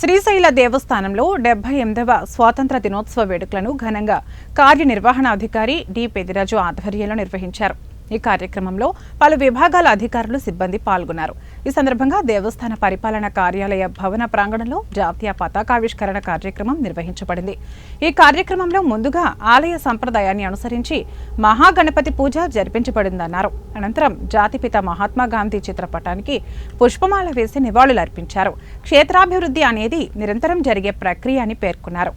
శ్రీశైల దేవస్థానంలో 78వ స్వాతంత్ర దినోత్సవ వేడుకలను ఘనంగా కార్యనిర్వహణాధికారి డి పెదిరాజు ఆధ్వర్యంలో నిర్వహించారు. ఈ కార్యక్రమంలో పలు విభాగాల అధికారులు సిబ్బంది పాల్గొన్నారు. ఈ సందర్భంగా దేవస్థాన పరిపాలన కార్యాలయ భవన ప్రాంగణంలో జాతీయ పతాకావిష్కరణ కార్యక్రమం నిర్వహించబడింది. ఈ కార్యక్రమంలో ముందుగా ఆలయ సంప్రదాయాన్ని అనుసరించి మహాగణపతి పూజ జరిపించబడిందన్నారు. అనంతరం జాతిపిత మహాత్మా గాంధీ చిత్రపటానికి పుష్పమాల వేసి నివాళులర్పించారు. క్షేత్రాభివృద్ధి అనేది నిరంతరం జరిగే ప్రక్రియ అని పేర్కొన్నారు.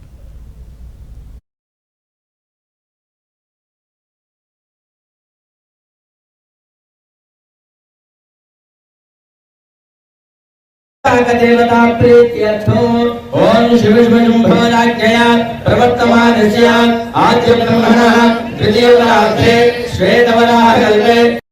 देवता प्रीत्यर्थो ओम शिव शुंभराज्ञया प्रवर्तमानस्य आद्य ब्रह्मणः द्वितीयवराध्ये श्वेतवराहकल्पे